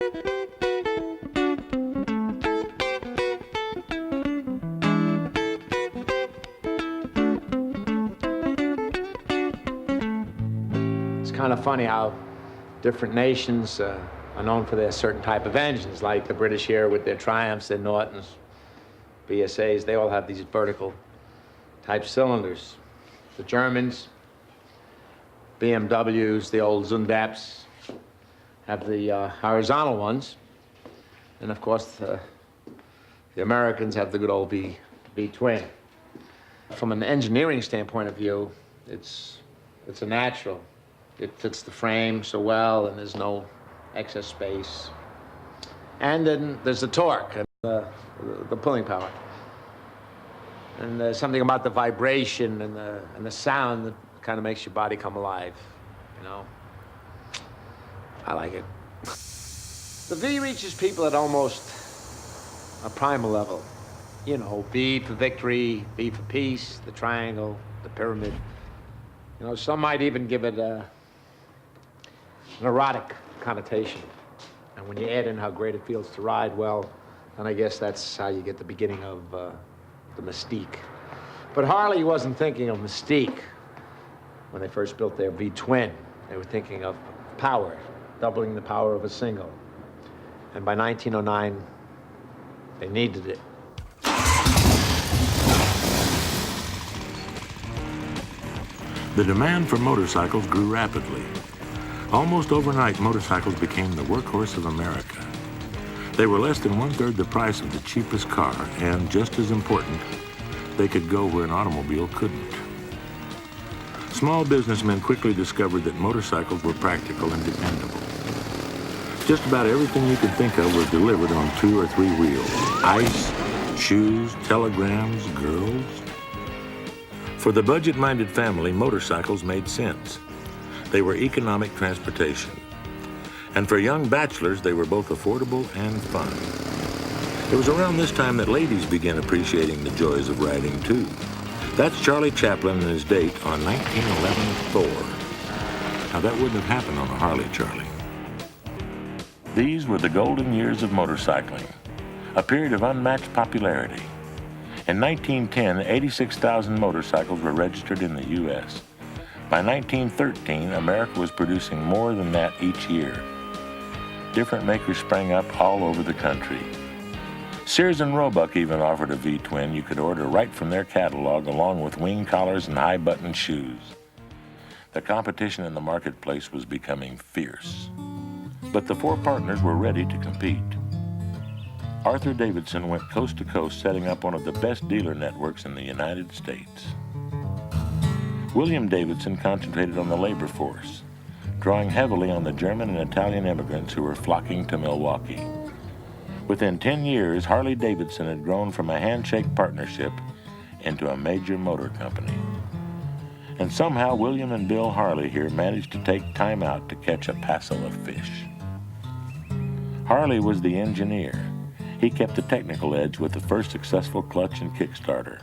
It's kind of funny how different nations are known for their certain type of engines, like the British here with their Triumphs, their Nortons, BSAs. They all have these vertical type cylinders. The Germans, BMWs, the old Zundaps, have the horizontal ones. And of course, the Americans have the good old V-twin. From an engineering standpoint of view, it's a natural. It fits the frame so well, and there's no excess space. And then there's the torque and the pulling power. And there's something about the vibration and the sound that kind of makes your body come alive, you know? I like it. The V reaches people at almost a primal level. You know, V for victory, V for peace, the triangle, the pyramid. You know, some might even give it an erotic connotation. And when you add in how great it feels to ride, well, then I guess that's how you get the beginning of the mystique. But Harley wasn't thinking of mystique when they first built their V-twin. They were thinking of power, doubling the power of a single. And by 1909, they needed it. The demand for motorcycles grew rapidly. Almost overnight, motorcycles became the workhorse of America. They were less than one-third the price of the cheapest car, and just as important, they could go where an automobile couldn't. Small businessmen quickly discovered that motorcycles were practical and dependable. Just about everything you could think of was delivered on 2 or 3 wheels. Ice, shoes, telegrams, girls. For the budget-minded family, motorcycles made sense. They were economic transportation. And for young bachelors, they were both affordable and fun. It was around this time that ladies began appreciating the joys of riding, too. That's Charlie Chaplin and his date on 1911 Thor. Now, that wouldn't have happened on a Harley, Charlie. These were the golden years of motorcycling, a period of unmatched popularity. In 1910, 86,000 motorcycles were registered in the U.S. By 1913, America was producing more than that each year. Different makers sprang up all over the country. Sears and Roebuck even offered a V-twin you could order right from their catalog, along with wing collars and high-button shoes. The competition in the marketplace was becoming fierce. But the 4 partners were ready to compete. Arthur Davidson went coast to coast, setting up one of the best dealer networks in the United States. William Davidson concentrated on the labor force, drawing heavily on the German and Italian immigrants who were flocking to Milwaukee. Within 10 years, Harley-Davidson had grown from a handshake partnership into a major motor company. And somehow, William and Bill Harley here managed to take time out to catch a passel of fish. Harley was the engineer. He kept the technical edge with the first successful clutch and kickstarter.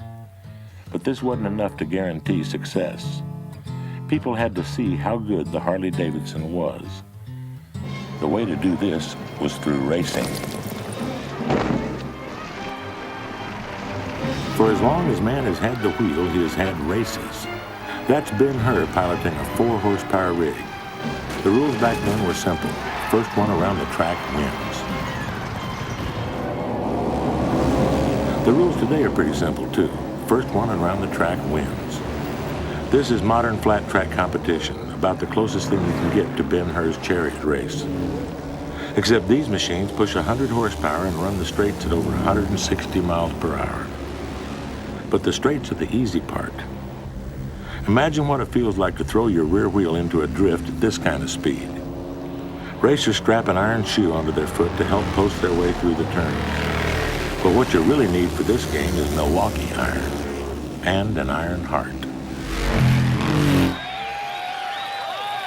But this wasn't enough to guarantee success. People had to see how good the Harley-Davidson was. The way to do this was through racing. For as long as man has had the wheel, he has had races. That's Ben-Hur piloting a 4-horsepower rig. The rules back then were simple. First one around the track wins. The rules today are pretty simple, too. First one around the track wins. This is modern flat track competition, about the closest thing you can get to Ben-Hur's chariot race. Except these machines push 100 horsepower and run the straights at over 160 miles per hour. But the straights are the easy part. Imagine what it feels like to throw your rear wheel into a drift at this kind of speed. Racers strap an iron shoe onto their foot to help post their way through the turns. But what you really need for this game is Milwaukee iron and an iron heart.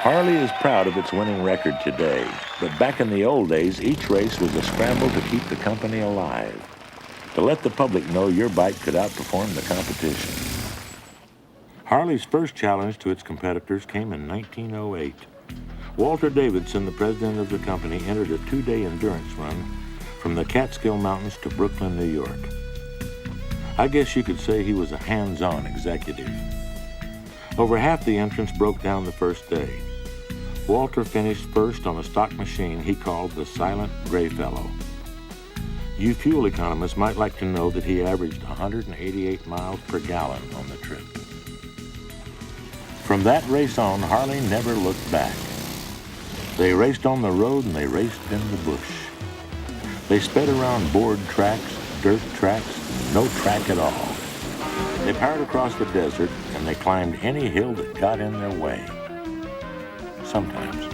Harley is proud of its winning record today, but back in the old days, each race was a scramble to keep the company alive, to let the public know your bike could outperform the competition. Harley's first challenge to its competitors came in 1908. Walter Davidson, the president of the company, entered a 2-day endurance run from the Catskill Mountains to Brooklyn, New York. I guess you could say he was a hands-on executive. Over half the entrants broke down the first day. Walter finished first on a stock machine he called the Silent Gray Fellow. You fuel economists might like to know that he averaged 188 miles per gallon on the trip. From that race on, Harley never looked back. They raced on the road and they raced in the bush. They sped around board tracks, dirt tracks, no track at all. They powered across the desert and they climbed any hill that got in their way. Sometimes.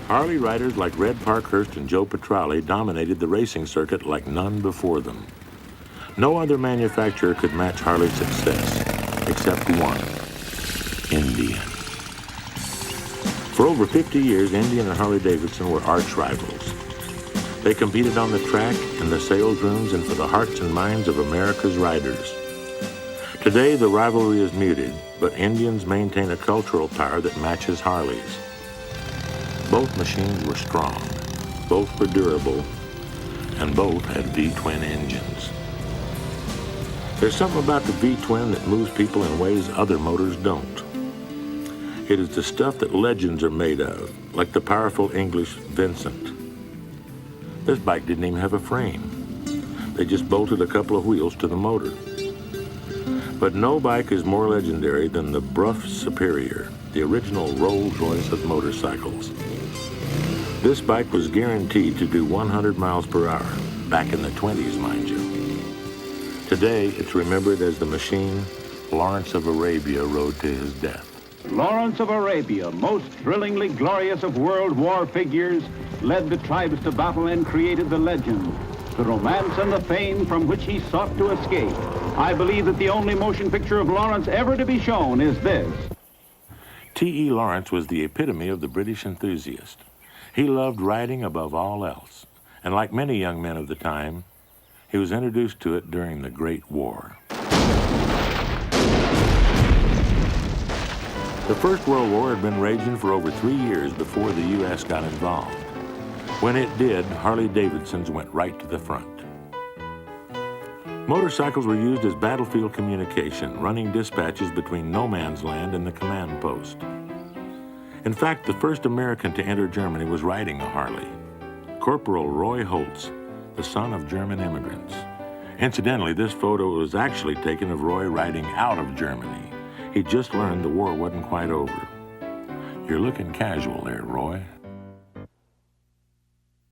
Harley riders like Red Parkhurst and Joe Petrali dominated the racing circuit like none before them. No other manufacturer could match Harley's success, except one, Indian. For over 50 years, Indian and Harley-Davidson were arch rivals. They competed on the track, in the sales rooms, and for the hearts and minds of America's riders. Today, the rivalry is muted, but Indians maintain a cultural power that matches Harley's. Both machines were strong, both were durable, and both had V-twin engines. There's something about the V-twin that moves people in ways other motors don't. It is the stuff that legends are made of, like the powerful English Vincent. This bike didn't even have a frame. They just bolted a couple of wheels to the motor. But no bike is more legendary than the Brough Superior, the original Rolls-Royce of motorcycles. This bike was guaranteed to do 100 miles per hour, back in the 20s, mind you. Today, it's remembered as the machine Lawrence of Arabia rode to his death. Lawrence of Arabia, most thrillingly glorious of World War figures, led the tribes to battle and created the legend, the romance and the fame from which he sought to escape. I believe that the only motion picture of Lawrence ever to be shown is this. T.E. Lawrence was the epitome of the British enthusiast. He loved riding above all else, and like many young men of the time, he was introduced to it during the Great War. The First World War had been raging for over 3 years before the U.S. got involved. When it did, Harley-Davidsons went right to the front. Motorcycles were used as battlefield communication, running dispatches between no man's land and the command post. In fact, the first American to enter Germany was riding a Harley, Corporal Roy Holtz, the son of German immigrants. Incidentally, this photo was actually taken of Roy riding out of Germany. He just learned the war wasn't quite over. You're looking casual there, Roy.